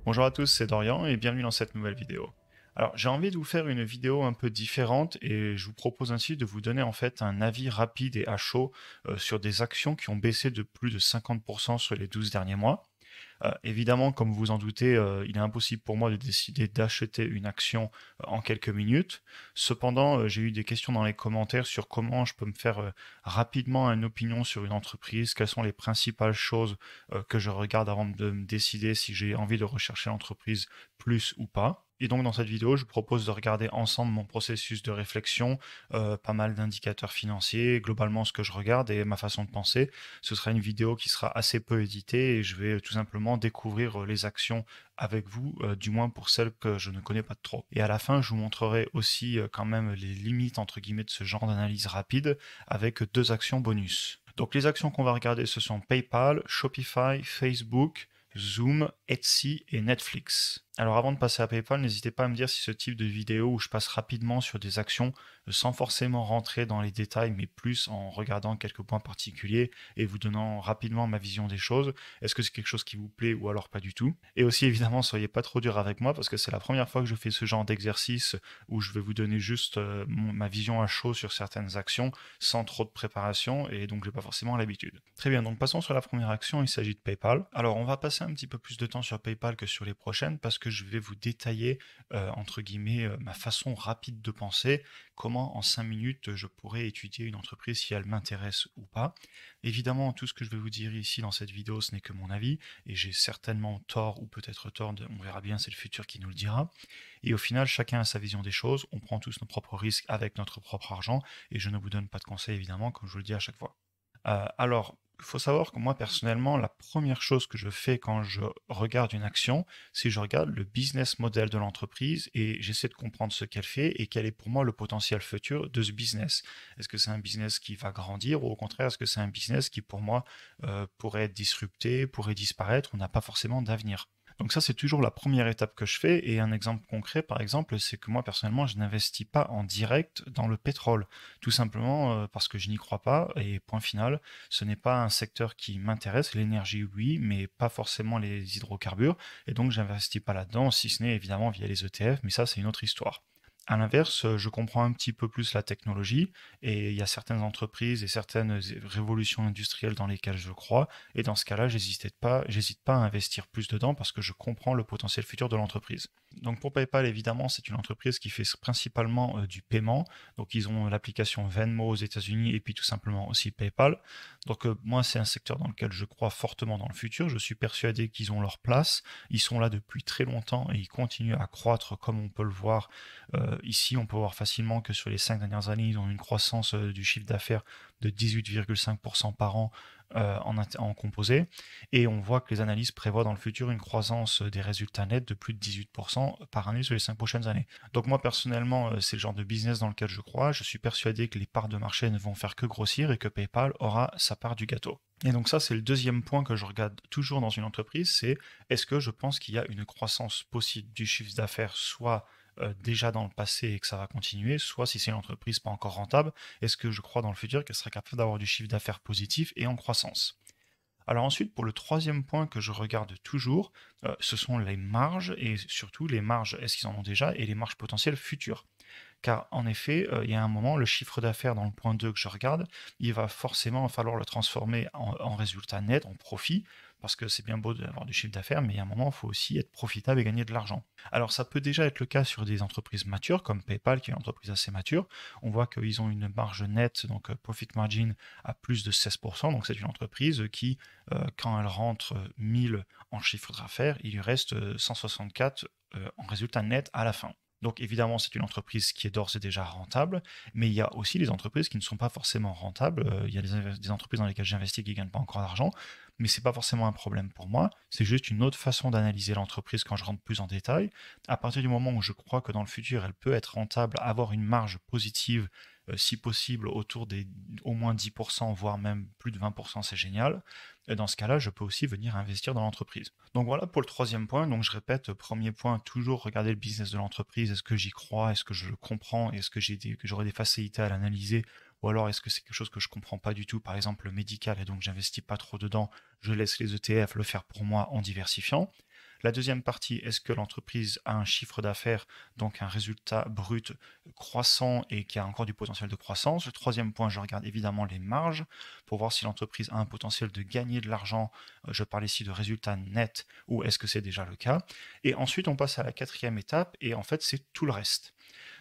Bonjour à tous, c'est Dorian et bienvenue dans cette nouvelle vidéo. Alors, j'ai envie de vous faire une vidéo un peu différente et je vous propose ainsi de vous donner en fait un avis rapide et à chaud sur des actions qui ont baissé de plus de 50% sur les 12 derniers mois. Évidemment, comme vous vous en doutez, il est impossible pour moi de décider d'acheter une action en quelques minutes. Cependant, j'ai eu des questions dans les commentaires sur comment je peux me faire rapidement une opinion sur une entreprise, quelles sont les principales choses que je regarde avant de me décider si j'ai envie de rechercher l'entreprise plus ou pas. Et donc dans cette vidéo, je vous propose de regarder ensemble mon processus de réflexion, pas mal d'indicateurs financiers, globalement ce que je regarde et ma façon de penser. Ce sera une vidéo qui sera assez peu éditée et je vais tout simplement découvrir les actions avec vous, du moins pour celles que je ne connais pas trop. Et à la fin, je vous montrerai aussi quand même les limites entre guillemets de ce genre d'analyse rapide avec deux actions bonus. Donc les actions qu'on va regarder, ce sont PayPal, Shopify, Facebook, Zoom, Etsy et Netflix. Alors avant de passer à PayPal, n'hésitez pas à me dire si ce type de vidéo où je passe rapidement sur des actions sans forcément rentrer dans les détails, mais plus en regardant quelques points particuliers et vous donnant rapidement ma vision des choses, est-ce que c'est quelque chose qui vous plaît ou alors pas du tout? Et aussi évidemment, soyez pas trop dur avec moi parce que c'est la première fois que je fais ce genre d'exercice où je vais vous donner juste ma vision à chaud sur certaines actions sans trop de préparation et donc j'ai pas forcément l'habitude. Très bien, donc passons sur la première action, il s'agit de PayPal. Alors on va passer un petit peu plus de temps sur PayPal que sur les prochaines parce que je vais vous détailler entre guillemets ma façon rapide de penser, comment en 5 minutes je pourrais étudier une entreprise si elle m'intéresse ou pas. Évidemment, tout ce que je vais vous dire ici dans cette vidéo, ce n'est que mon avis, et j'ai certainement tort ou peut-être tort, on verra bien, c'est le futur qui nous le dira. Et au final, chacun a sa vision des choses, on prend tous nos propres risques avec notre propre argent, et je ne vous donne pas de conseils évidemment, comme je vous le dis à chaque fois. Alors, il faut savoir que moi personnellement, la première chose que je fais quand je regarde une action, c'est que je regarde le business model de l'entreprise et j'essaie de comprendre ce qu'elle fait et quel est pour moi le potentiel futur de ce business. Est-ce que c'est un business qui va grandir ou au contraire, est-ce que c'est un business qui pour moi pourrait être disrupté, pourrait disparaître ou n'a pas forcément d'avenir? Donc ça, c'est toujours la première étape que je fais. Et un exemple concret, par exemple, c'est que moi, personnellement, je n'investis pas en direct dans le pétrole. Tout simplement parce que je n'y crois pas. Et point final, ce n'est pas un secteur qui m'intéresse. L'énergie, oui, mais pas forcément les hydrocarbures. Et donc, j'investis pas là-dedans, si ce n'est évidemment via les ETF. Mais ça, c'est une autre histoire. À l'inverse, je comprends un petit peu plus la technologie et il y a certaines entreprises et certaines révolutions industrielles dans lesquelles je crois. Et dans ce cas-là, j'hésite pas à investir plus dedans parce que je comprends le potentiel futur de l'entreprise. Donc pour PayPal, évidemment, c'est une entreprise qui fait principalement du paiement. Donc ils ont l'application Venmo aux États-Unis et puis tout simplement aussi PayPal. Donc moi, c'est un secteur dans lequel je crois fortement dans le futur. Je suis persuadé qu'ils ont leur place. Ils sont là depuis très longtemps et ils continuent à croître comme on peut le voir. Ici, on peut voir facilement que sur les 5 dernières années, ils ont une croissance du chiffre d'affaires de 18,5% par an en composé. Et on voit que les analyses prévoient dans le futur une croissance des résultats nets de plus de 18% par année sur les 5 prochaines années. Donc moi, personnellement, c'est le genre de business dans lequel je crois. Je suis persuadé que les parts de marché ne vont faire que grossir et que PayPal aura sa part du gâteau. Et donc ça, c'est le deuxième point que je regarde toujours dans une entreprise, c'est est-ce que je pense qu'il y a une croissance possible du chiffre d'affaires, soit déjà dans le passé et que ça va continuer, soit si c'est une entreprise pas encore rentable, est-ce que je crois dans le futur qu'elle sera capable d'avoir du chiffre d'affaires positif et en croissance? Alors ensuite, pour le troisième point que je regarde toujours, ce sont les marges et surtout les marges, est-ce qu'ils en ont déjà, et les marges potentielles futures. Car en effet, il y a un moment, le chiffre d'affaires dans le point 2 que je regarde, il va forcément falloir le transformer en résultat net, en profit, parce que c'est bien beau d'avoir du chiffre d'affaires, mais il y a un moment, il faut aussi être profitable et gagner de l'argent. Alors ça peut déjà être le cas sur des entreprises matures, comme PayPal, qui est une entreprise assez mature. On voit qu'ils ont une marge nette, donc profit margin, à plus de 16%. Donc c'est une entreprise qui, quand elle rentre 1000 en chiffre d'affaires, il lui reste 164 en résultat net à la fin. Donc évidemment, c'est une entreprise qui est d'ores et déjà rentable, mais il y a aussi les entreprises qui ne sont pas forcément rentables. Il y a des entreprises dans lesquelles j'investis qui ne gagnent pas encore d'argent, mais c'est pas forcément un problème pour moi. C'est juste une autre façon d'analyser l'entreprise quand je rentre plus en détail. À partir du moment où je crois que dans le futur, elle peut être rentable, avoir une marge positive, si possible autour des au moins 10%, voire même plus de 20%, c'est génial. Et dans ce cas-là, je peux aussi venir investir dans l'entreprise. Donc voilà pour le troisième point. Donc je répète, premier point, toujours regarder le business de l'entreprise. Est-ce que j'y crois? Est-ce que je le comprends? Est-ce que que j'aurai des facilités à l'analyser? Ou alors est-ce que c'est quelque chose que je comprends pas du tout, par exemple le médical, et donc j'investis pas trop dedans, je laisse les ETF le faire pour moi en diversifiant. La deuxième partie, est-ce que l'entreprise a un chiffre d'affaires, donc un résultat brut croissant et qui a encore du potentiel de croissance. Le troisième point, je regarde évidemment les marges pour voir si l'entreprise a un potentiel de gagner de l'argent. Je parle ici de résultats nets ou est-ce que c'est déjà le cas. Et ensuite, on passe à la quatrième étape et en fait, c'est tout le reste.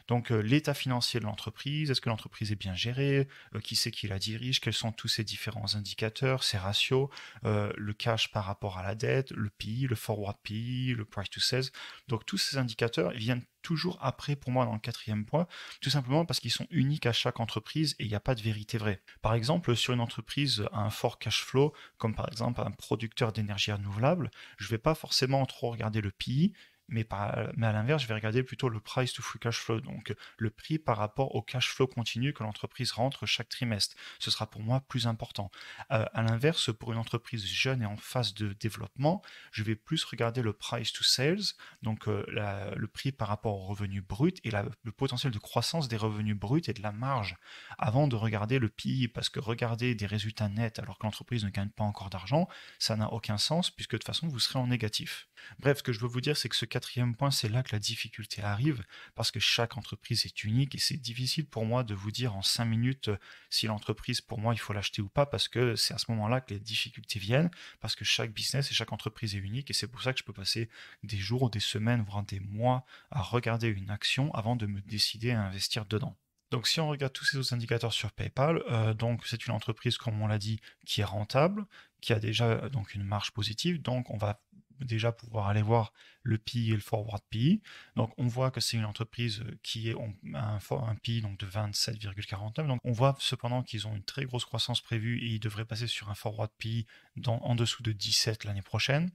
Donc l'état financier de l'entreprise, est-ce que l'entreprise est bien gérée, qui c'est qui la dirige, quels sont tous ces différents indicateurs, ces ratios, le cash par rapport à la dette, le PI, le forward PI, le price to sales. Donc tous ces indicateurs viennent toujours après pour moi dans le quatrième point, tout simplement parce qu'ils sont uniques à chaque entreprise et il n'y a pas de vérité vraie. Par exemple, sur une entreprise à un fort cash flow, comme par exemple un producteur d'énergie renouvelable, je ne vais pas forcément trop regarder le PI, mais à l'inverse, je vais regarder plutôt le price to free cash flow, donc le prix par rapport au cash flow continu que l'entreprise rentre chaque trimestre. Ce sera pour moi plus important. À l'inverse, pour une entreprise jeune et en phase de développement, je vais plus regarder le price to sales, donc le prix par rapport au revenu brut et le potentiel de croissance des revenus bruts et de la marge, avant de regarder le PI, parce que regarder des résultats nets alors que l'entreprise ne gagne pas encore d'argent, ça n'a aucun sens, puisque de toute façon, vous serez en négatif. Bref, ce que je veux vous dire, c'est que ce quatrième point, c'est là que la difficulté arrive, parce que chaque entreprise est unique et c'est difficile pour moi de vous dire en 5 minutes si l'entreprise, pour moi, il faut l'acheter ou pas, parce que c'est à ce moment-là que les difficultés viennent, parce que chaque business et chaque entreprise est unique et c'est pour ça que je peux passer des jours, des semaines, voire des mois à regarder une action avant de me décider à investir dedans. Donc si on regarde tous ces autres indicateurs sur PayPal, donc c'est une entreprise, comme on l'a dit, qui est rentable, qui a déjà donc une marge positive, donc on va déjà pouvoir aller voir le PI et le forward PI. Donc on voit que c'est une entreprise qui a un PI donc de 27,49. Donc on voit cependant qu'ils ont une très grosse croissance prévue et ils devraient passer sur un forward PI en dessous de 17 l'année prochaine.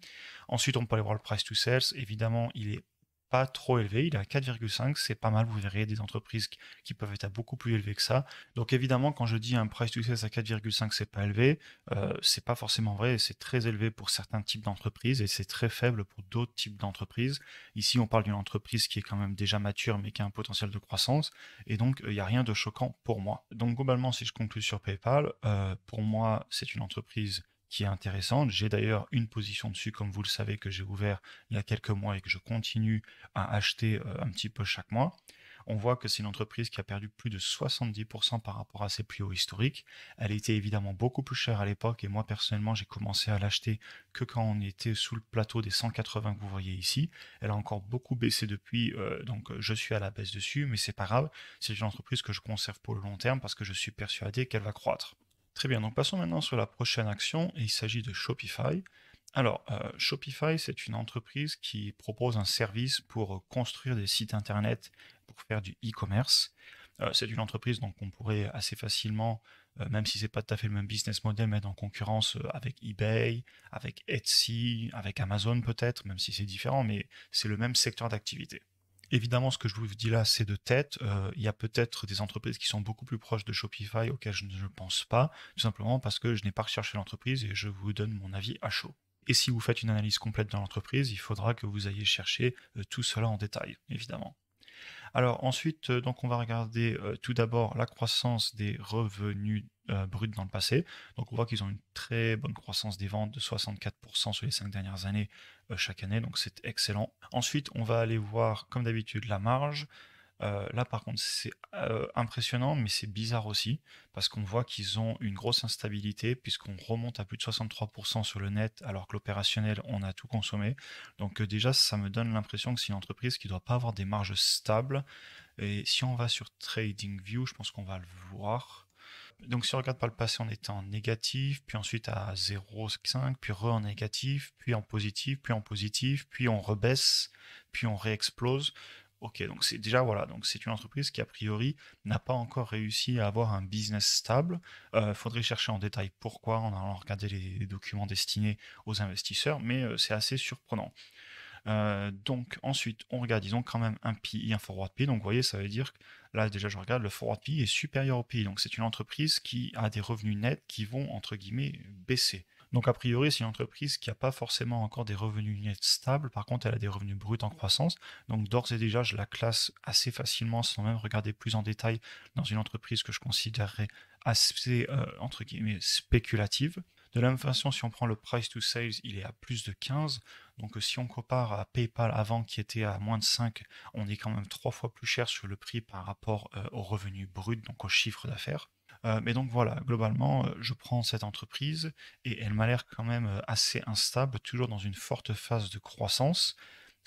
Ensuite on peut aller voir le price to sales. Évidemment il est pas trop élevé, il est à 4,5, c'est pas mal, vous verrez des entreprises qui peuvent être à beaucoup plus élevé que ça. Donc évidemment, quand je dis un price to sales à 4,5, c'est pas élevé, c'est pas forcément vrai, c'est très élevé pour certains types d'entreprises et c'est très faible pour d'autres types d'entreprises. Ici, on parle d'une entreprise qui est quand même déjà mature mais qui a un potentiel de croissance et donc il n'y a rien de choquant pour moi. Donc globalement, si je conclue sur PayPal, pour moi, c'est une entreprise qui est intéressante. J'ai d'ailleurs une position dessus, comme vous le savez, que j'ai ouvert il y a quelques mois et que je continue à acheter un petit peu chaque mois. On voit que c'est une entreprise qui a perdu plus de 70% par rapport à ses plus hauts historiques. Elle était évidemment beaucoup plus chère à l'époque et moi personnellement j'ai commencé à l'acheter que quand on était sous le plateau des 180 que vous voyez ici. Elle a encore beaucoup baissé depuis, donc je suis à la baisse dessus, mais c'est pas grave. C'est une entreprise que je conserve pour le long terme parce que je suis persuadé qu'elle va croître. Très bien, donc passons maintenant sur la prochaine action et il s'agit de Shopify. Alors, Shopify, c'est une entreprise qui propose un service pour construire des sites internet pour faire du e-commerce. C'est une entreprise donc on pourrait assez facilement, même si c'est pas tout à fait le même business model, mettre en concurrence avec eBay, avec Etsy, avec Amazon peut-être, même si c'est différent, mais c'est le même secteur d'activité. Évidemment, ce que je vous dis là, c'est de tête. Il y a peut-être des entreprises qui sont beaucoup plus proches de Shopify auxquelles je ne pense pas, tout simplement parce que je n'ai pas recherché l'entreprise et je vous donne mon avis à chaud. Et si vous faites une analyse complète de l'entreprise, il faudra que vous ayez cherché tout cela en détail, évidemment. Alors ensuite, donc on va regarder tout d'abord la croissance des revenus bruts dans le passé. Donc on voit qu'ils ont une très bonne croissance des ventes de 64% sur les 5 dernières années chaque année, donc c'est excellent. Ensuite, on va aller voir, comme d'habitude, la marge. Là, par contre, c'est impressionnant, mais c'est bizarre aussi, parce qu'on voit qu'ils ont une grosse instabilité, puisqu'on remonte à plus de 63% sur le net, alors que l'opérationnel, on a tout consommé. Donc déjà, ça me donne l'impression que c'est une entreprise qui ne doit pas avoir des marges stables. Et si on va sur TradingView, je pense qu'on va le voir. Donc si on regarde par le passé, on était en négatif, puis ensuite à 0,5, puis en négatif, puis en positif, puis on rebaisse, puis on réexplose. Ok, donc c'est déjà voilà, donc c'est une entreprise qui a priori n'a pas encore réussi à avoir un business stable. Faudrait chercher en détail pourquoi en allant regarder les documents destinés aux investisseurs, mais c'est assez surprenant. Donc ensuite, on regarde, ils ont quand même un PI, un forward PI. Donc vous voyez, ça veut dire que là déjà je regarde, le forward PI est supérieur au PI. Donc c'est une entreprise qui a des revenus nets qui vont entre guillemets baisser. Donc a priori, c'est une entreprise qui n'a pas forcément encore des revenus nets stables. Par contre, elle a des revenus bruts en croissance. Donc d'ores et déjà, je la classe assez facilement, sans même regarder plus en détail, dans une entreprise que je considérerais assez entre guillemets spéculative. De la même façon, si on prend le price to sales, il est à plus de 15. Donc si on compare à PayPal avant qui était à moins de 5, on est quand même 3 fois plus cher sur le prix par rapport au revenu brut, donc au chiffre d'affaires. Mais donc voilà, globalement, je prends cette entreprise et elle m'a l'air quand même assez instable, toujours dans une forte phase de croissance.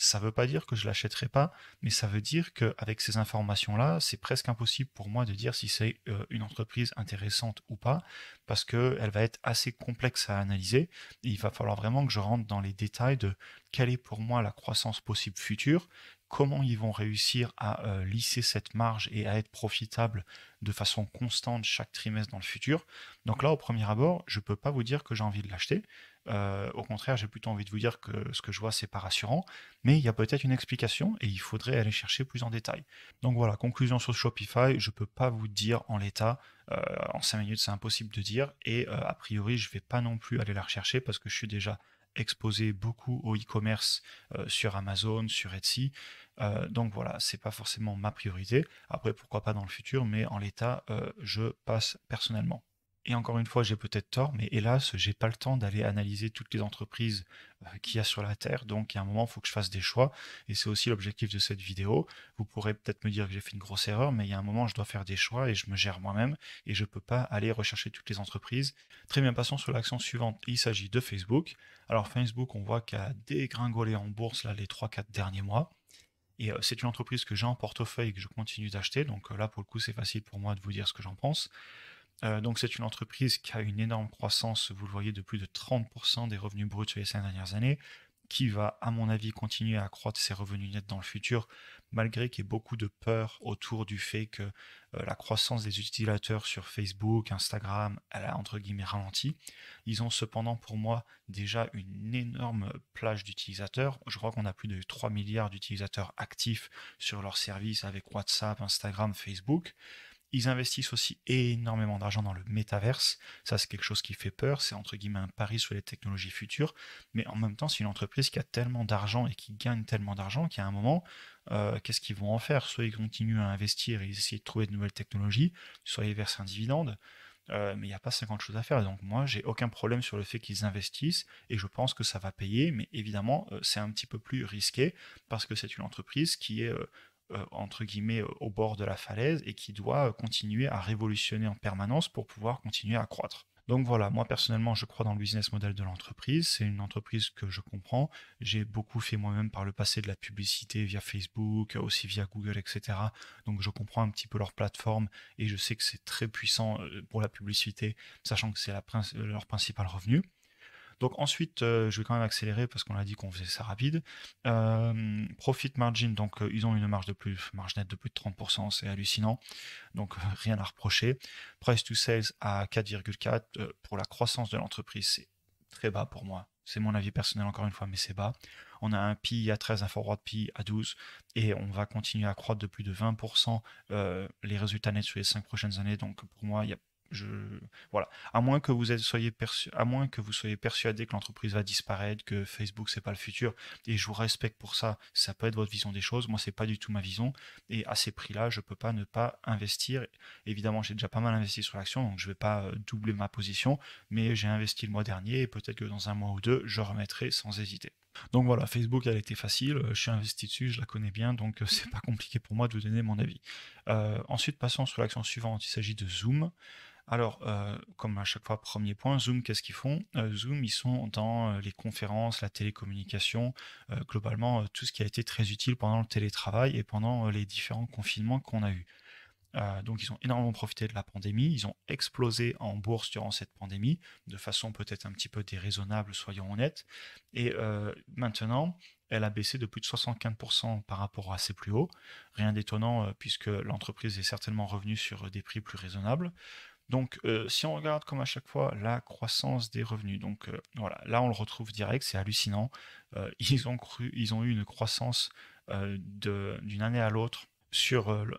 Ça ne veut pas dire que je l'achèterai pas, mais ça veut dire qu'avec ces informations-là, c'est presque impossible pour moi de dire si c'est une entreprise intéressante ou pas, parce qu'elle va être assez complexe à analyser. Et il va falloir vraiment que je rentre dans les détails de quelle est pour moi la croissance possible future, comment ils vont réussir à lisser cette marge et à être profitables de façon constante chaque trimestre dans le futur. Donc là, au premier abord, je ne peux pas vous dire que j'ai envie de l'acheter. Au contraire, j'ai plutôt envie de vous dire que ce que je vois, c'est pas rassurant, mais il y a peut-être une explication et il faudrait aller chercher plus en détail. Donc voilà, conclusion sur Shopify, je peux pas vous dire en l'état, en 5 minutes, c'est impossible de dire, et a priori, je vais pas non plus aller la rechercher parce que je suis déjà exposé beaucoup au e-commerce sur Amazon, sur Etsy. Donc voilà, c'est pas forcément ma priorité. Après, pourquoi pas dans le futur, mais en l'état, je passe personnellement. Et encore une fois, j'ai peut-être tort, mais hélas, j'ai pas le temps d'aller analyser toutes les entreprises qu'il y a sur la Terre. Donc, il y a un moment, il faut que je fasse des choix. Et c'est aussi l'objectif de cette vidéo. Vous pourrez peut-être me dire que j'ai fait une grosse erreur, mais il y a un moment, je dois faire des choix et je me gère moi-même. Et je peux pas aller rechercher toutes les entreprises. Très bien, passons sur l'action suivante. Il s'agit de Facebook. Alors, Facebook, on voit qu'il a dégringolé en bourse là, les 3-4 derniers mois. Et c'est une entreprise que j'ai en portefeuille et que je continue d'acheter. Donc là, pour le coup, c'est facile pour moi de vous dire ce que j'en pense. Donc c'est une entreprise qui a une énorme croissance, vous le voyez, de plus de 30% des revenus bruts sur les 5 dernières années, qui va, à mon avis, continuer à accroître ses revenus nets dans le futur, malgré qu'il y ait beaucoup de peur autour du fait que la croissance des utilisateurs sur Facebook, Instagram, elle a entre guillemets ralenti. Ils ont cependant pour moi déjà une énorme plage d'utilisateurs. Je crois qu'on a plus de 3 milliards d'utilisateurs actifs sur leurs services avec WhatsApp, Instagram, Facebook. Ils investissent aussi énormément d'argent dans le métaverse. Ça, c'est quelque chose qui fait peur. C'est entre guillemets un pari sur les technologies futures. Mais en même temps, c'est une entreprise qui a tellement d'argent et qui gagne tellement d'argent qu'à un moment, qu'est-ce qu'ils vont en faire? Soit ils continuent à investir et essayer de trouver de nouvelles technologies, soit ils versent un dividende. Mais il n'y a pas 50 choses à faire. Donc moi, j'ai aucun problème sur le fait qu'ils investissent et je pense que ça va payer. Mais évidemment, c'est un petit peu plus risqué parce que c'est une entreprise qui est entre guillemets au bord de la falaise et qui doit continuer à révolutionner en permanence pour pouvoir continuer à croître. Donc voilà, moi personnellement, je crois dans le business model de l'entreprise. C'est une entreprise que je comprends. J'ai beaucoup fait moi-même par le passé de la publicité via Facebook, aussi via Google, etc. Donc je comprends un petit peu leur plateforme et je sais que c'est très puissant pour la publicité, sachant que c'est leur principal revenu. Donc ensuite, je vais quand même accélérer parce qu'on a dit qu'on faisait ça rapide. Profit margin, donc ils ont une marge nette de plus de 30%, c'est hallucinant. Donc rien à reprocher. Price to sales à 4,4 pour la croissance de l'entreprise, c'est très bas pour moi. C'est mon avis personnel encore une fois, mais c'est bas. On a un PI à 13, un forward PI à 12, et on va continuer à croître de plus de 20% les résultats nets sur les 5 prochaines années. Donc pour moi, il y a je, voilà. À moins que vous soyez persuadé que l'entreprise va disparaître, que Facebook c'est pas le futur, et je vous respecte pour ça. Ça peut être votre vision des choses. Moi, c'est pas du tout ma vision. Et à ces prix-là, je peux pas ne pas investir. Évidemment, j'ai déjà pas mal investi sur l'action, donc je vais pas doubler ma position. Mais j'ai investi le mois dernier, et peut-être que dans un mois ou deux, je remettrai sans hésiter. Donc voilà, Facebook, elle était facile. Je suis investi dessus, je la connais bien, donc c'est pas compliqué pour moi de vous donner mon avis. Ensuite, passons sur l'action suivante. Il s'agit de Zoom. Alors, comme à chaque fois, premier point, Zoom, qu'est-ce qu'ils font? Zoom, ils sont dans les conférences, la télécommunication, globalement, tout ce qui a été très utile pendant le télétravail et pendant les différents confinements qu'on a eus. Donc, ils ont énormément profité de la pandémie, ils ont explosé en bourse durant cette pandémie, de façon peut-être un petit peu déraisonnable, soyons honnêtes. Et maintenant, elle a baissé de plus de 75% par rapport à ses plus hauts. Rien d'étonnant, puisque l'entreprise est certainement revenue sur des prix plus raisonnables. Donc, si on regarde comme à chaque fois la croissance des revenus, donc voilà, là on le retrouve direct, c'est hallucinant. Ils ont eu une croissance d'une année à l'autre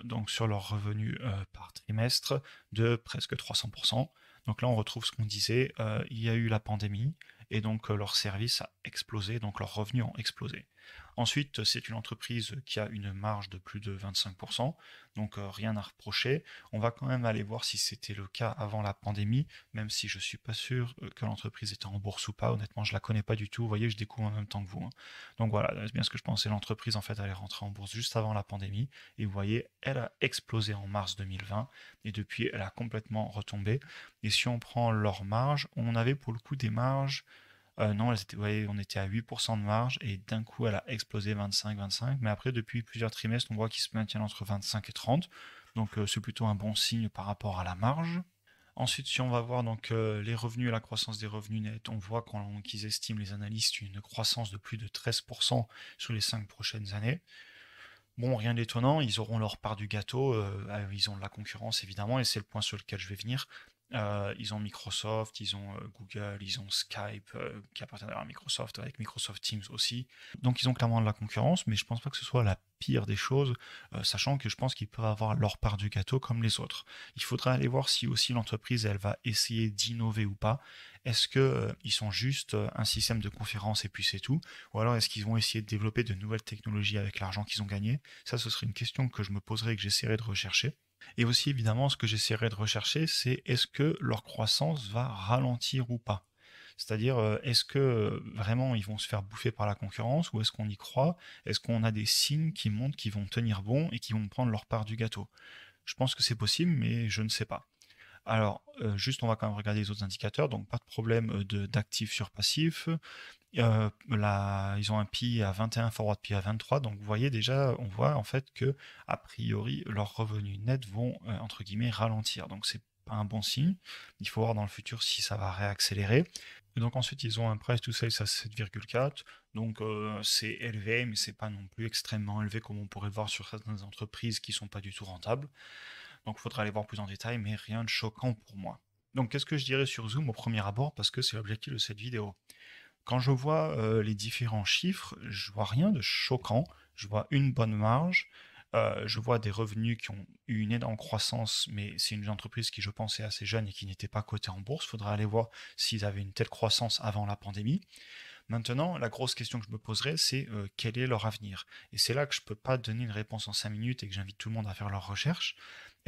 donc sur leurs revenus par trimestre de presque 300%. Donc là on retrouve ce qu'on disait, il y a eu la pandémie et donc leur service a explosé, donc leurs revenus ont explosé. Ensuite, c'est une entreprise qui a une marge de plus de 25%, donc rien à reprocher. On va quand même aller voir si c'était le cas avant la pandémie, même si je suis pas sûr que l'entreprise était en bourse ou pas. Honnêtement, je la connais pas du tout. Vous voyez, je découvre en même temps que vous, hein. Donc voilà, c'est bien ce que je pensais. L'entreprise, en fait, elle est rentrée en bourse juste avant la pandémie. Et vous voyez, elle a explosé en mars 2020. Et depuis, elle a complètement retombé. Et si on prend leur marge, on avait pour le coup des marges non, vous voyez, on était à 8% de marge et d'un coup, elle a explosé 25. Mais après, depuis plusieurs trimestres, on voit qu'ils se maintiennent entre 25 et 30. Donc, c'est plutôt un bon signe par rapport à la marge. Ensuite, si on va voir donc les revenus et la croissance des revenus nets, on voit qu'ils estiment les analystes une croissance de plus de 13% sur les 5 prochaines années. Bon, rien d'étonnant, ils auront leur part du gâteau, ils ont de la concurrence évidemment, et c'est le point sur lequel je vais venir. Ils ont Microsoft, ils ont Google, ils ont Skype, qui appartient à Microsoft, avec Microsoft Teams aussi. Donc ils ont clairement de la concurrence, mais je pense pas que ce soit la pire des choses, sachant que je pense qu'ils peuvent avoir leur part du gâteau comme les autres. Il faudra aller voir si aussi l'entreprise, elle va essayer d'innover ou pas. Est-ce que ils sont juste un système de conférence et puis c'est tout? Ou alors est-ce qu'ils vont essayer de développer de nouvelles technologies avec l'argent qu'ils ont gagné? Ça, ce serait une question que je me poserais et que j'essaierai de rechercher. Et aussi, évidemment, ce que j'essaierai de rechercher, c'est est-ce que leur croissance va ralentir ou pas? C'est-à-dire, est-ce que vraiment ils vont se faire bouffer par la concurrence ou est-ce qu'on y croit? Est-ce qu'on a des signes qui montrent qu'ils vont tenir bon et qu'ils vont prendre leur part du gâteau? Je pense que c'est possible, mais je ne sais pas. Alors, juste, on va quand même regarder les autres indicateurs. Donc, pas de problème d'actifs sur passifs. Ils ont un PI à 21, forward PI à 23. Donc, vous voyez déjà, on voit en fait que, a priori, leurs revenus nets vont, entre guillemets, ralentir. Donc, c'est pas un bon signe. Il faut voir dans le futur si ça va réaccélérer. Et donc, ensuite, ils ont un price to sales à 7,4. Donc, c'est élevé, mais c'est pas non plus extrêmement élevé comme on pourrait le voir sur certaines entreprises qui sont pas du tout rentables. Donc il faudra aller voir plus en détail, mais rien de choquant pour moi. Donc qu'est-ce que je dirais sur Zoom au premier abord, parce que c'est l'objectif de cette vidéo. Quand je vois les différents chiffres, je vois rien de choquant, je vois une bonne marge, je vois des revenus qui ont eu une énorme croissance, mais c'est une entreprise qui, je pense, est assez jeune et qui n'était pas cotée en bourse. Il faudra aller voir s'ils avaient une telle croissance avant la pandémie. Maintenant, la grosse question que je me poserais, c'est quel est leur avenir? Et c'est là que je ne peux pas donner une réponse en 5 minutes et que j'invite tout le monde à faire leur recherche.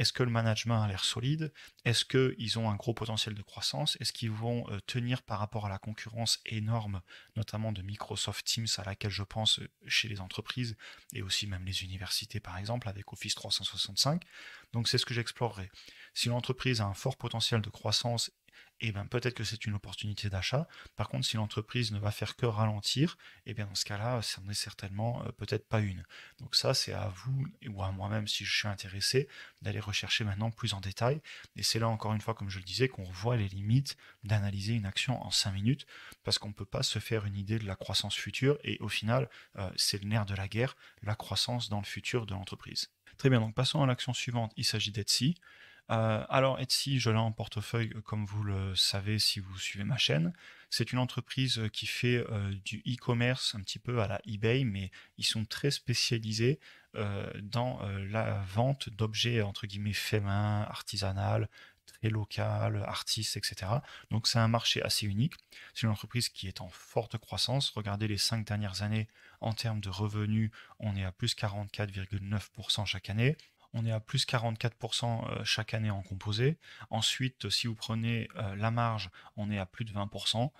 Est-ce que le management a l'air solide? Est-ce qu'ils ont un gros potentiel de croissance? Est-ce qu'ils vont tenir par rapport à la concurrence énorme, notamment de Microsoft Teams, à laquelle je pense chez les entreprises et aussi même les universités, par exemple, avec Office 365? Donc c'est ce que j'explorerai. Si l'entreprise a un fort potentiel de croissance, eh ben, peut-être que c'est une opportunité d'achat. Par contre, si l'entreprise ne va faire que ralentir, eh bien, dans ce cas-là, ça n'en est certainement peut-être pas une. Donc ça, c'est à vous ou à moi-même, si je suis intéressé, d'aller rechercher maintenant plus en détail. Et c'est là, encore une fois, comme je le disais, qu'on revoit les limites d'analyser une action en 5 minutes, parce qu'on ne peut pas se faire une idée de la croissance future, et au final, c'est le nerf de la guerre, la croissance dans le futur de l'entreprise. Très bien, donc passons à l'action suivante, il s'agit d'Etsy. Alors Etsy, je l'ai en portefeuille, comme vous le savez si vous suivez ma chaîne. C'est une entreprise qui fait du e-commerce un petit peu à la eBay, mais ils sont très spécialisés dans la vente d'objets entre guillemets faits main, artisanal, très local, artistes, etc. Donc c'est un marché assez unique. C'est une entreprise qui est en forte croissance. Regardez les 5 dernières années en termes de revenus, on est à plus 44,9% chaque année. On est à plus 44% chaque année en composé. Ensuite, si vous prenez la marge, on est à plus de 20%.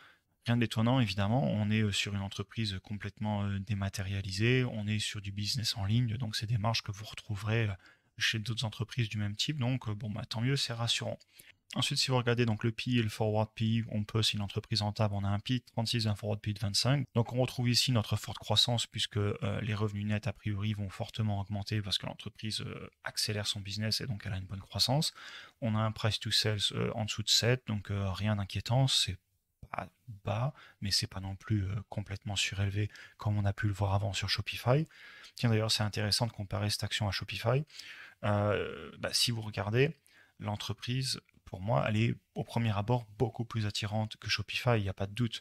Rien d'étonnant, évidemment. On est sur une entreprise complètement dématérialisée. On est sur du business en ligne. Donc, c'est des marges que vous retrouverez chez d'autres entreprises du même type. Donc, bon, bah, tant mieux, c'est rassurant. Ensuite, si vous regardez donc le PI et le forward PI, on peut, si une entreprise rentable, on a un PI de 36 et un forward PI de 25. Donc on retrouve ici notre forte croissance puisque les revenus nets a priori vont fortement augmenter parce que l'entreprise accélère son business et donc elle a une bonne croissance. On a un price to sales en dessous de 7, donc rien d'inquiétant, c'est pas bas, mais c'est pas non plus complètement surélevé comme on a pu le voir avant sur Shopify. Tiens d'ailleurs c'est intéressant de comparer cette action à Shopify. Si vous regardez, l'entreprise, pour moi, elle est au premier abord beaucoup plus attirante que Shopify, il n'y a pas de doute.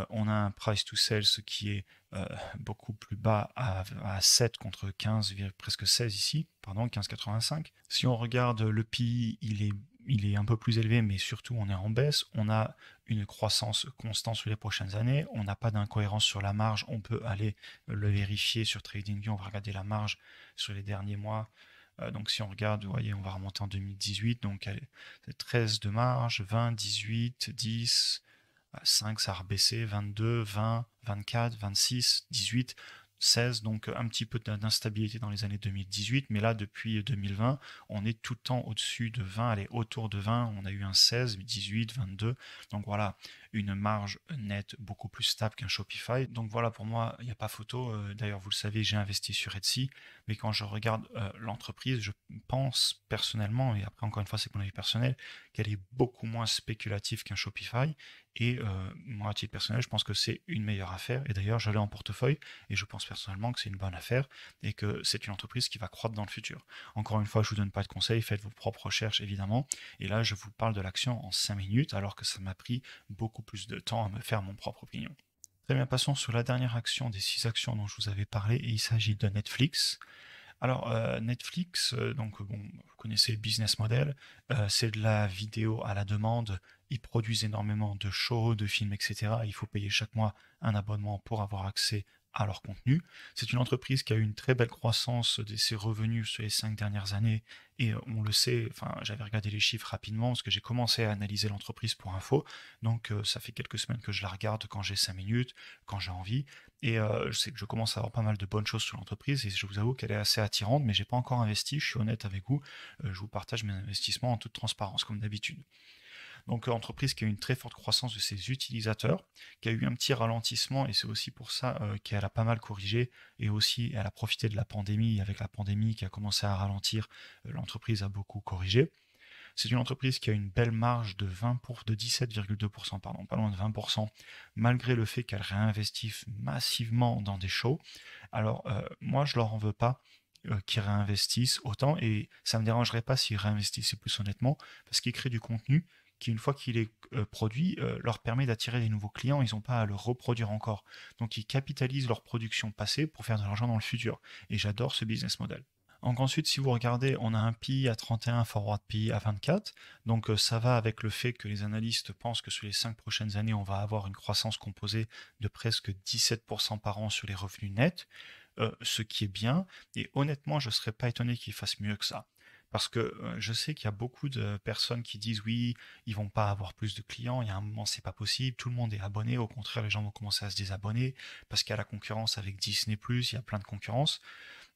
On a un price to sales qui est beaucoup plus bas à 7 contre 15, presque 16 ici, pardon, 15,85. Si on regarde le PI, il est il est un peu plus élevé, mais surtout on est en baisse. On a une croissance constante sur les prochaines années. On n'a pas d'incohérence sur la marge. On peut aller le vérifier sur TradingView. On va regarder la marge sur les derniers mois. Donc si on regarde, vous voyez, on va remonter en 2018. Donc c'est 13 de marge, 20, 18, 10, 5, ça a rebaissé, 22, 20, 24, 26, 18. 16, donc un petit peu d'instabilité dans les années 2018, mais là depuis 2020, on est tout le temps au-dessus de 20, allez, autour de 20, on a eu un 16, 18, 22, donc voilà, une marge nette beaucoup plus stable qu'un Shopify, donc voilà, pour moi, il n'y a pas photo, d'ailleurs vous le savez, j'ai investi sur Etsy, mais quand je regarde l'entreprise, je pense personnellement, et après encore une fois c'est mon avis personnel, qu'elle est beaucoup moins spéculative qu'un Shopify, et moi à titre personnel, je pense que c'est une meilleure affaire, et d'ailleurs je l'ai en portefeuille, et je pense personnellement que c'est une bonne affaire et que c'est une entreprise qui va croître dans le futur. Encore une fois, je ne vous donne pas de conseils, faites vos propres recherches évidemment. Et là, je vous parle de l'action en 5 minutes alors que ça m'a pris beaucoup plus de temps à me faire mon propre opinion. Très bien, passons sur la dernière action des 6 actions dont je vous avais parlé et il s'agit de Netflix. Alors Netflix, donc bon, vous connaissez le business model, c'est de la vidéo à la demande. Ils produisent énormément de shows, de films, etc. Il faut payer chaque mois un abonnement pour avoir accès à leur contenu. C'est une entreprise qui a eu une très belle croissance de ses revenus sur les 5 dernières années et on le sait, enfin j'avais regardé les chiffres rapidement parce que j'ai commencé à analyser l'entreprise pour info, donc ça fait quelques semaines que je la regarde quand j'ai 5 minutes, quand j'ai envie, et je sais que je commence à avoir pas mal de bonnes choses sur l'entreprise et je vous avoue qu'elle est assez attirante, mais j'ai pas encore investi, je suis honnête avec vous, je vous partage mes investissements en toute transparence comme d'habitude. Donc entreprise qui a une très forte croissance de ses utilisateurs, qui a eu un petit ralentissement et c'est aussi pour ça qu'elle a pas mal corrigé et aussi elle a profité de la pandémie. Avec la pandémie qui a commencé à ralentir, l'entreprise a beaucoup corrigé. C'est une entreprise qui a une belle marge de 17,2%, pardon, pas loin de 20%, malgré le fait qu'elle réinvestisse massivement dans des shows. Alors moi je leur en veux pas qu'ils réinvestissent autant et ça me dérangerait pas s'ils réinvestissaient plus honnêtement parce qu'ils créent du contenu qui, une fois qu'il est produit, leur permet d'attirer des nouveaux clients, ils n'ont pas à le reproduire encore. Donc ils capitalisent leur production passée pour faire de l'argent dans le futur. Et j'adore ce business model. Donc ensuite, si vous regardez, on a un PI à 31, forward PI à 24. Donc ça va avec le fait que les analystes pensent que sur les 5 prochaines années, on va avoir une croissance composée de presque 17% par an sur les revenus nets, ce qui est bien. Et honnêtement, je ne serais pas étonné qu'ils fassent mieux que ça. Parce que je sais qu'il y a beaucoup de personnes qui disent oui, ils vont pas avoir plus de clients, il y a un moment c'est pas possible, tout le monde est abonné, au contraire les gens vont commencer à se désabonner parce qu'il y a la concurrence avec Disney+, il y a plein de concurrence.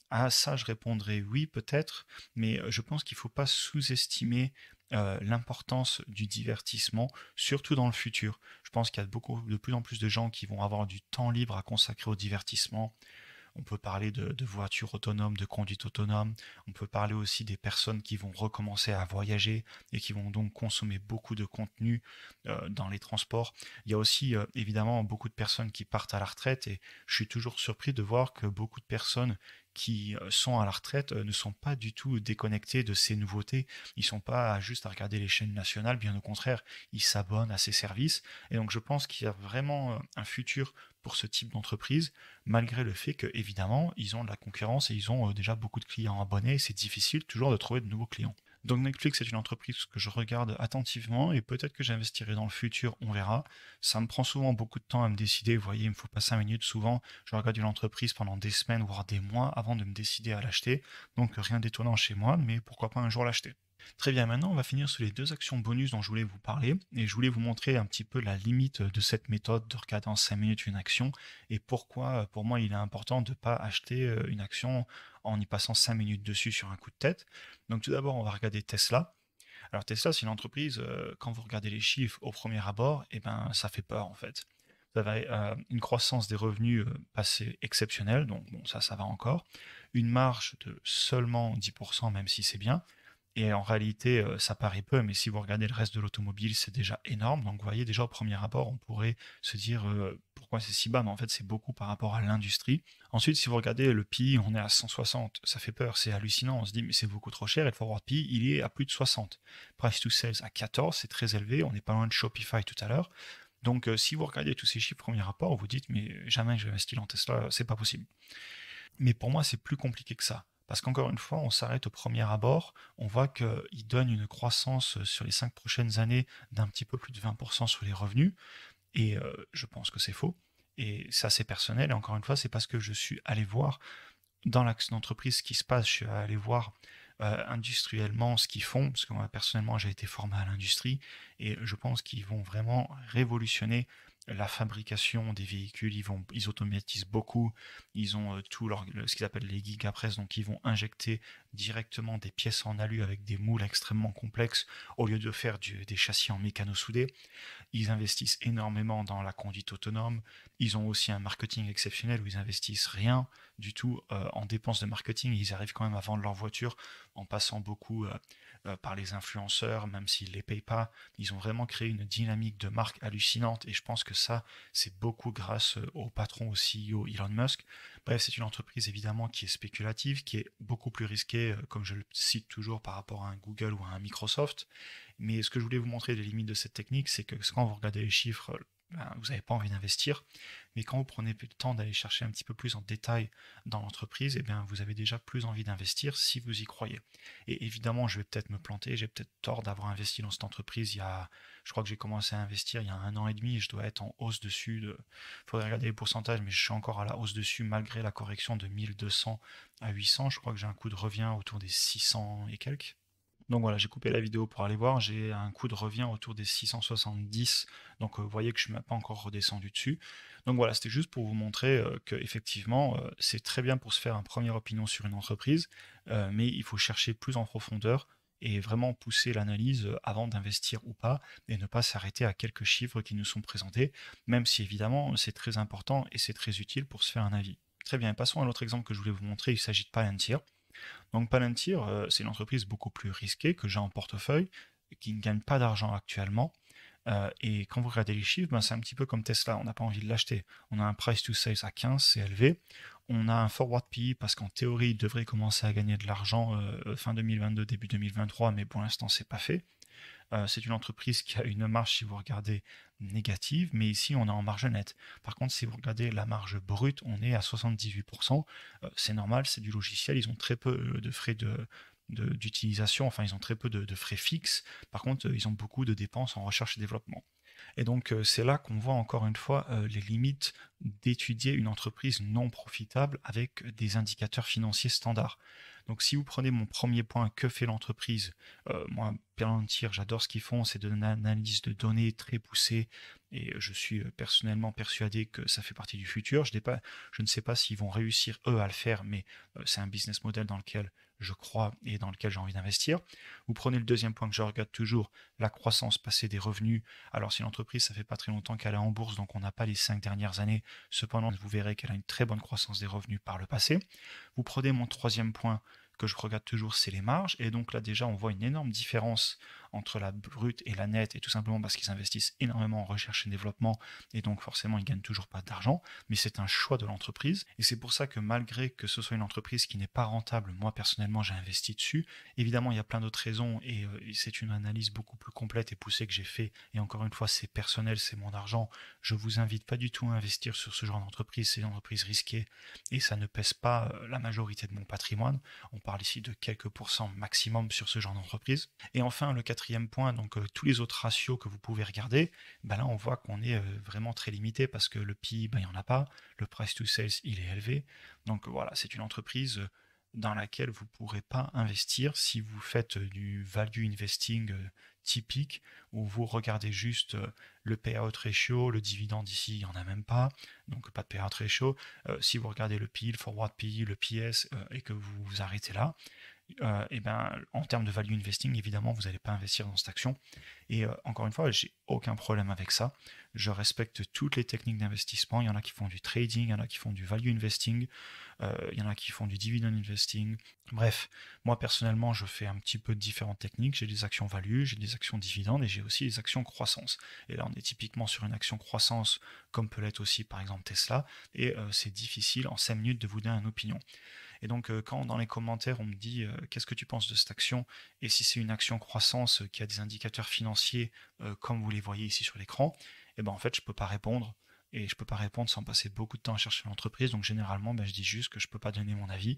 À ça je répondrais oui peut-être, mais je pense qu'il faut pas sous-estimer l'importance du divertissement, surtout dans le futur. Je pense qu'il y a de plus en plus de gens qui vont avoir du temps libre à consacrer au divertissement. On peut parler de voitures autonomes, de conduite autonome. On peut parler aussi des personnes qui vont recommencer à voyager et qui vont donc consommer beaucoup de contenu dans les transports. Il y a aussi évidemment beaucoup de personnes qui partent à la retraite et je suis toujours surpris de voir que beaucoup de personnes qui sont à la retraite ne sont pas du tout déconnectés de ces nouveautés. Ils sont pas juste à regarder les chaînes nationales, bien au contraire, ils s'abonnent à ces services. Et donc je pense qu'il y a vraiment un futur pour ce type d'entreprise, malgré le fait que évidemment ils ont de la concurrence et ils ont déjà beaucoup de clients abonnés. C'est difficile toujours de trouver de nouveaux clients. Donc Netflix est une entreprise que je regarde attentivement et peut-être que j'investirai dans le futur, on verra. Ça me prend souvent beaucoup de temps à me décider, vous voyez, il me faut pas 5 minutes souvent. Je regarde une entreprise pendant des semaines, voire des mois avant de me décider à l'acheter. Donc rien d'étonnant chez moi, mais pourquoi pas un jour l'acheter. Très bien, maintenant on va finir sur les 2 actions bonus dont je voulais vous parler et je voulais vous montrer un petit peu la limite de cette méthode de regarder en 5 minutes une action et pourquoi pour moi il est important de ne pas acheter une action en y passant 5 minutes dessus sur un coup de tête. Donc tout d'abord on va regarder Tesla. Alors Tesla c'est une entreprise, quand vous regardez les chiffres au premier abord, et ben ça fait peur en fait. Vous avez une croissance des revenus passée exceptionnelle, donc bon ça va encore. Une marge de seulement 10%, même si c'est bien. Et en réalité, ça paraît peu, mais si vous regardez le reste de l'automobile, c'est déjà énorme. Donc vous voyez, déjà au premier rapport, on pourrait se dire pourquoi c'est si bas, mais en fait c'est beaucoup par rapport à l'industrie. Ensuite, si vous regardez le PI, on est à 160, ça fait peur, c'est hallucinant, on se dit mais c'est beaucoup trop cher, et le forward PI, il est à plus de 60. Price to sales à 14, c'est très élevé, on n'est pas loin de Shopify tout à l'heure. Donc si vous regardez tous ces chiffres premier rapport, vous dites mais jamais je vais investir en Tesla, c'est pas possible. Mais pour moi, c'est plus compliqué que ça. Parce qu'encore une fois, on s'arrête au premier abord, on voit qu'il donne une croissance sur les 5 prochaines années d'un petit peu plus de 20% sur les revenus, et je pense que c'est faux. Et ça, c'est personnel, et encore une fois, c'est parce que je suis allé voir dans l'axe d'entreprise ce qui se passe, je suis allé voir industriellement ce qu'ils font, parce que moi personnellement j'ai été formé à l'industrie, et je pense qu'ils vont vraiment révolutionner la fabrication des véhicules. Ils automatisent beaucoup, ils ont ce qu'ils appellent les gigapress, donc ils vont injecter directement des pièces en alu avec des moules extrêmement complexes au lieu de faire des châssis en mécano-soudés. Ils investissent énormément dans la conduite autonome. Ils ont aussi un marketing exceptionnel où ils investissent rien du tout en dépenses de marketing. Ils arrivent quand même à vendre leur voiture en passant beaucoup par les influenceurs, même s'ils ne les payent pas. Ils ont vraiment créé une dynamique de marque hallucinante, et je pense que ça, c'est beaucoup grâce au patron, au CEO Elon Musk. Bref, c'est une entreprise évidemment qui est spéculative, qui est beaucoup plus risquée, comme je le cite toujours, par rapport à un Google ou à un Microsoft. Mais ce que je voulais vous montrer, les limites de cette technique, c'est que quand vous regardez les chiffres, ben, vous n'avez pas envie d'investir. Mais quand vous prenez le temps d'aller chercher un petit peu plus en détail dans l'entreprise, eh bien, vous avez déjà plus envie d'investir si vous y croyez. Et évidemment, je vais peut-être me planter, j'ai peut-être tort d'avoir investi dans cette entreprise je crois que j'ai commencé à investir il y a 1 an et demi, et je dois être en hausse dessus. Il faudrait regarder les pourcentages, mais je suis encore à la hausse dessus malgré la correction de 1200 à 800. Je crois que j'ai un coût de revient autour des 600 et quelques. Donc voilà, j'ai coupé la vidéo pour aller voir, j'ai un coût de revient autour des 670, donc vous voyez que je ne suis pas encore redescendu dessus. Donc voilà, c'était juste pour vous montrer que effectivement c'est très bien pour se faire une première opinion sur une entreprise, mais il faut chercher plus en profondeur et vraiment pousser l'analyse avant d'investir ou pas, et ne pas s'arrêter à quelques chiffres qui nous sont présentés, même si évidemment c'est très important et c'est très utile pour se faire un avis. Très bien, passons à l'autre exemple que je voulais vous montrer, il s'agit de Palantir. Donc Palantir, c'est une entreprise beaucoup plus risquée que j'ai en portefeuille, qui ne gagne pas d'argent actuellement. Et quand vous regardez les chiffres, ben, c'est un petit peu comme Tesla, on n'a pas envie de l'acheter. On a un price to sales à 15, c'est élevé. On a un forward PE parce qu'en théorie, il devrait commencer à gagner de l'argent fin 2022, début 2023, mais pour l'instant, c'est pas fait. C'est une entreprise qui a une marge, si vous regardez, négative, mais ici on est en marge nette. Par contre, si vous regardez la marge brute, on est à 78%. C'est normal, c'est du logiciel, ils ont très peu de frais d'utilisation, enfin ils ont très peu de frais fixes. Par contre, ils ont beaucoup de dépenses en recherche et développement. Et donc, c'est là qu'on voit encore une fois les limites d'étudier une entreprise non profitable avec des indicateurs financiers standards. Donc, si vous prenez mon premier point, que fait l'entreprise? Moi, Palantir, j'adore ce qu'ils font, c'est de l'analyse de données très poussée, et je suis personnellement persuadé que ça fait partie du futur. Je ne sais pas s'ils vont réussir eux à le faire, mais c'est un business model dans lequel je crois et dans lequel j'ai envie d'investir. Vous prenez le deuxième point que je regarde toujours, la croissance passée des revenus. Alors si l'entreprise, ça fait pas très longtemps qu'elle est en bourse, donc on n'a pas les 5 dernières années, cependant vous verrez qu'elle a une très bonne croissance des revenus par le passé. Vous prenez mon troisième point que je regarde toujours, c'est les marges, et donc là déjà on voit une énorme différence entre la brute et la nette, et tout simplement parce qu'ils investissent énormément en recherche et développement, et donc forcément ils gagnent toujours pas d'argent, mais c'est un choix de l'entreprise, et c'est pour ça que malgré que ce soit une entreprise qui n'est pas rentable, moi personnellement j'ai investi dessus. Évidemment il y a plein d'autres raisons, et c'est une analyse beaucoup plus complète et poussée que j'ai fait, et encore une fois c'est personnel, c'est mon argent, je vous invite pas du tout à investir sur ce genre d'entreprise, c'est une entreprise risquée, et ça ne pèse pas la majorité de mon patrimoine. On parle ici de quelques pourcents maximum sur ce genre d'entreprise. Et enfin, le quatrième point, donc tous les autres ratios que vous pouvez regarder, ben là on voit qu'on est vraiment très limité parce que le PI, ben, il n'y en a pas, le price to sales, il est élevé. Donc voilà, c'est une entreprise dans laquelle vous ne pourrez pas investir si vous faites du value investing typique, où vous regardez juste le payout ratio, le dividende ici, il n'y en a même pas, donc pas de payout ratio. Si vous regardez le PI, le forward PI, le PS, et que vous vous arrêtez là, et ben, en termes de value investing, évidemment, vous n'allez pas investir dans cette action. Et encore une fois, j'ai aucun problème avec ça. Je respecte toutes les techniques d'investissement. Il y en a qui font du trading, il y en a qui font du value investing, il y en a qui font du dividend investing. Bref, moi personnellement, je fais un petit peu de différentes techniques. J'ai des actions value, j'ai des actions dividendes, et j'ai aussi des actions croissance. Et là, on est typiquement sur une action croissance, comme peut l'être aussi par exemple Tesla. Et c'est difficile en 5 minutes de vous donner une opinion. Et donc, quand dans les commentaires, on me dit qu'est-ce que tu penses de cette action, et si c'est une action croissance qui a des indicateurs financiers comme vous les voyez ici sur l'écran, et ben en fait, je ne peux pas répondre et je peux pas répondre sans passer beaucoup de temps à chercher l'entreprise. Donc généralement, je dis juste que je peux pas donner mon avis.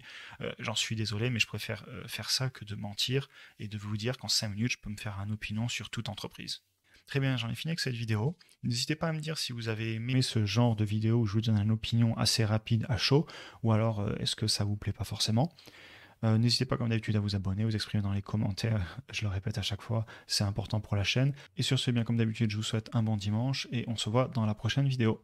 J'en suis désolé, mais je préfère faire ça que de mentir et de vous dire qu'en 5 minutes, je peux me faire une opinion sur toute entreprise. Très bien, j'en ai fini avec cette vidéo. N'hésitez pas à me dire si vous avez aimé ce genre de vidéo où je vous donne une opinion assez rapide à chaud, ou alors est-ce que ça vous plaît pas forcément. N'hésitez pas comme d'habitude à vous abonner, vous exprimer dans les commentaires, je le répète à chaque fois, c'est important pour la chaîne. Et sur ce, bien comme d'habitude, je vous souhaite un bon dimanche et on se voit dans la prochaine vidéo.